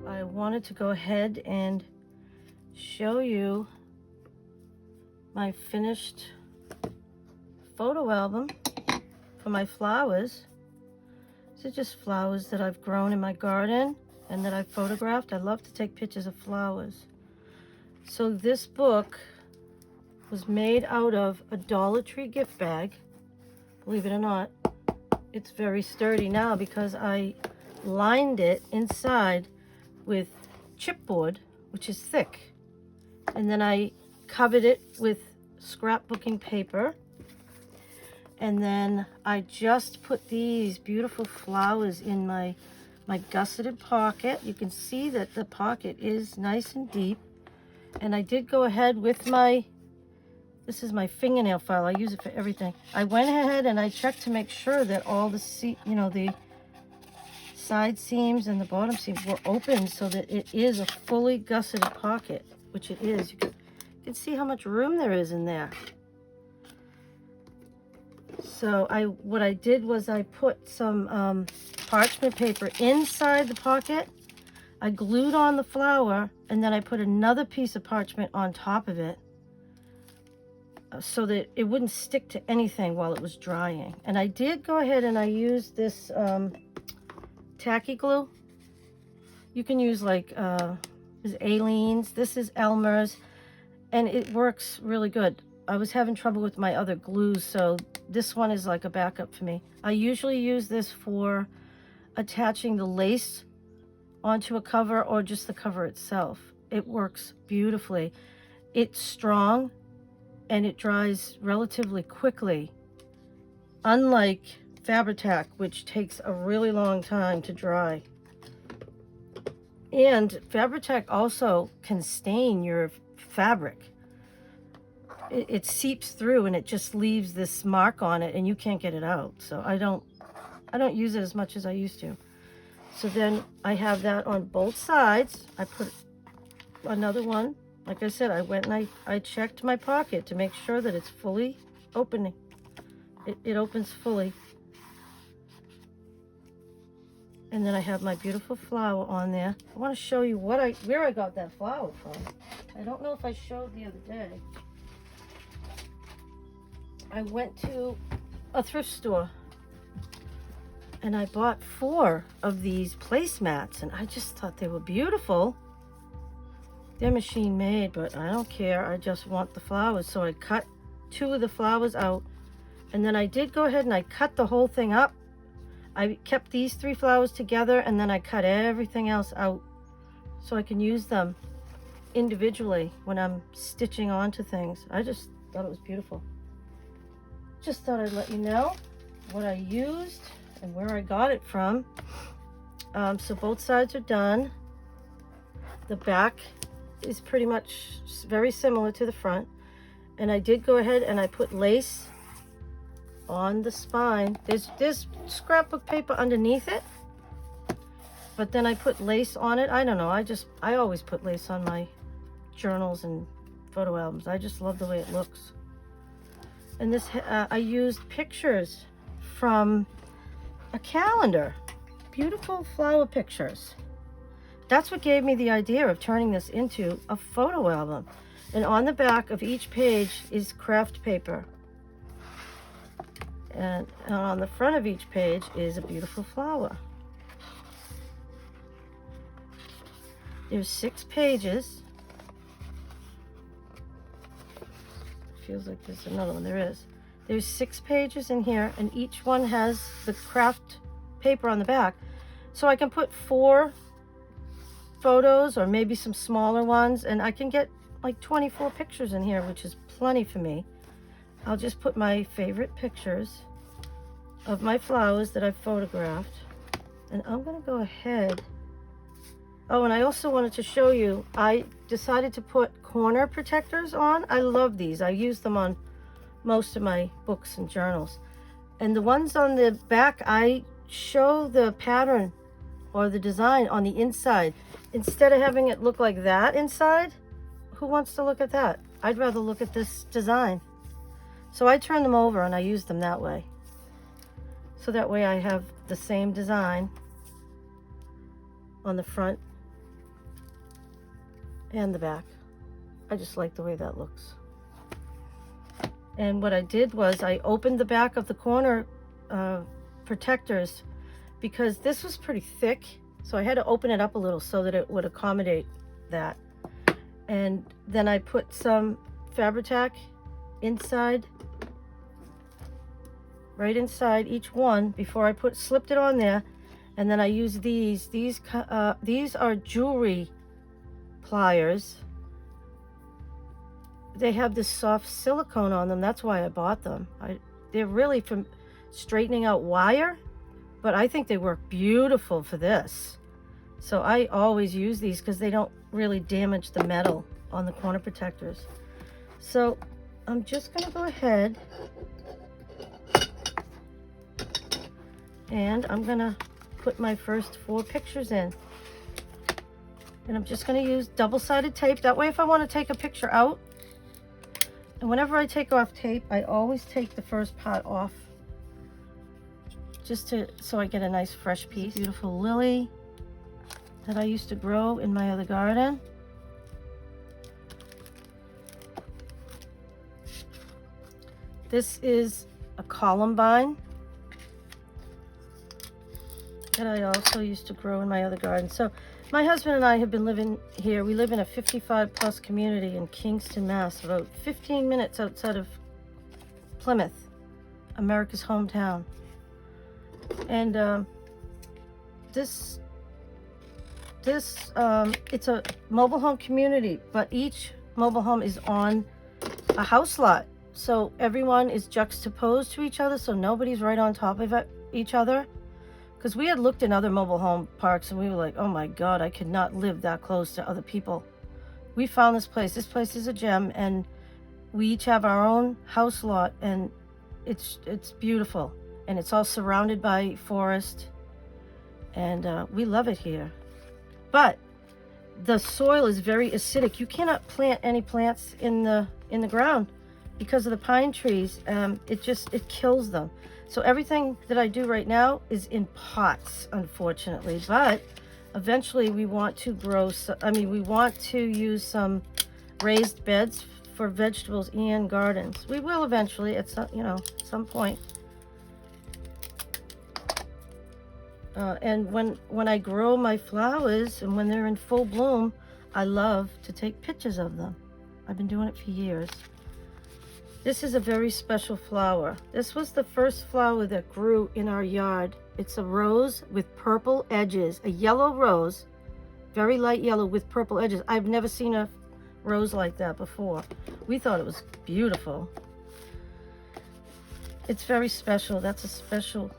So I wanted to go ahead and show you my finished photo album for my flowers. These are just flowers that I've grown in my garden and that I've photographed. I love to take pictures of flowers. So this book was made out of a Dollar Tree gift bag. Believe it or not, it's very sturdy now because I lined it inside with chipboard, which is thick. And then I covered it with scrapbooking paper. And then I just put these beautiful flowers in my gusseted pocket. You can see that the pocket is nice and deep. And I did go ahead with this is my fingernail file. I use it for everything. I went ahead and I checked to make sure that all the the side seams and the bottom seams were open so that it is a fully gusseted pocket, which it is. You can see how much room there is in there. So what I did was I put some parchment paper inside the pocket. I glued on the flower, and then I put another piece of parchment on top of it so that it wouldn't stick to anything while it was drying. And I did go ahead and I used this tacky glue. You can use like this Aleene's, this is Elmer's, and it works really good. I was having trouble with my other glues, so this one is like a backup for me. I usually use this for attaching the lace onto a cover or just the cover itself. It works beautifully. It's strong and it dries relatively quickly, unlike Fabri-Tac, which takes a really long time to dry. And Fabri-Tac also can stain your fabric. It seeps through and it just leaves this mark on it and you can't get it out. So I don't use it as much as I used to. So then I have that on both sides. I put another one. Like I said, I went and I checked my pocket to make sure that it's fully opening. It opens fully. And then I have my beautiful flower on there. I want to show you where I got that flower from. I don't know if I showed the other day. I went to a thrift store and I bought 4 of these placemats and I just thought they were beautiful. They're machine made, but I don't care. I just want the flowers. So I cut 2 of the flowers out and then I did go ahead and I cut the whole thing up. I kept these 3 flowers together and then I cut everything else out so I can use them individually when I'm stitching onto things. I just thought it was beautiful. Just thought I'd let you know what I used and where I got it from. So both sides are done. The back is pretty much very similar to the front. And I did go ahead and I put lace on the spine. There's scrapbook paper underneath it, but then I put lace on it. I don't know, I always put lace on my journals and photo albums. I just love the way it looks. And this I used pictures from a calendar, beautiful flower pictures. That's what gave me the idea of turning this into a photo album. And on the back of each page is craft paper. And on the front of each page is a beautiful flower. There's 6 pages. Feels like there's another one. There is. There's 6 pages in here, and each one has the craft paper on the back. So I can put 4 photos or maybe some smaller ones, and I can get like 24 pictures in here, which is plenty for me. I'll just put my favorite pictures of my flowers that I've photographed. And I'm gonna go ahead. Oh, and I also wanted to show you, I decided to put corner protectors on. I love these. I use them on most of my books and journals. And the ones on the back, I show the pattern or the design on the inside. Instead of having it look like that inside, who wants to look at that? I'd rather look at this design. So I turn them over and I use them that way. So that way I have the same design on the front and the back. I just like the way that looks. And what I did was I opened the back of the corner protectors because this was pretty thick, so I had to open it up a little so that it would accommodate that. And then I put some Fabri-Tac inside, right inside each one before I slipped it on there. And then I used these are jewelry pliers. They have this soft silicone on them. That's why I bought them. They're really from straightening out wire, but I think they work beautiful for this. So I always use these because they don't really damage the metal on the corner protectors. So I'm just going to go ahead and I'm going to put my first 4 pictures in. And I'm just going to use double-sided tape. That way if I want to take a picture out, and whenever I take off tape, I always take the first part off just so I get a nice fresh piece. Beautiful lily that I used to grow in my other garden. This is a columbine that I also used to grow in my other garden. So my husband and I have been living here. We live in a 55+ community in Kingston, Mass, about 15 minutes outside of Plymouth, America's hometown. And it's a mobile home community, but each mobile home is on a house lot. So everyone is juxtaposed to each other, so nobody's right on top of each other. Because we had looked in other mobile home parks and we were like, oh my God, I could not live that close to other people. We found this place. This place is a gem, and we each have our own house lot, and it's beautiful. And it's all surrounded by forest, and we love it here. But the soil is very acidic. You cannot plant any plants in the ground because of the pine trees. It kills them. So everything that I do right now is in pots, unfortunately. But eventually we want to we want to use some raised beds for vegetables and gardens. We will eventually at some point. And when I grow my flowers and when they're in full bloom, I love to take pictures of them. I've been doing it for years. This is a very special flower. This was the first flower that grew in our yard. It's a rose with purple edges, a yellow rose, very light yellow with purple edges. I've never seen a rose like that before. We thought it was beautiful. It's very special. That's a special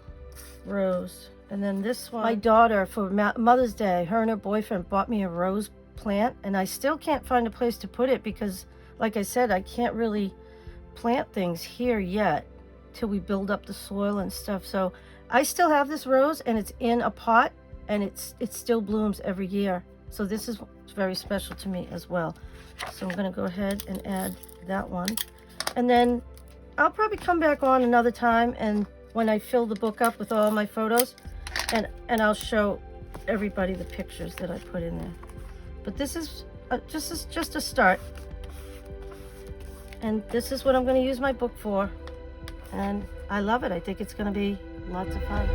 rose. And then this one, my daughter, for Mother's Day, her and her boyfriend bought me a rose plant, and I still can't find a place to put it because, like I said, I can't really plant things here yet till we build up the soil and stuff. So I still have this rose, and it's in a pot, and it still blooms every year. So this is very special to me as well. So I'm going to go ahead and add that one, and then I'll probably come back on another time, and when I fill the book up with all my photos, and I'll show everybody the pictures that I put in there. But this is just a start. And this is what I'm going to use my book for. And I love it. I think it's going to be lots of fun.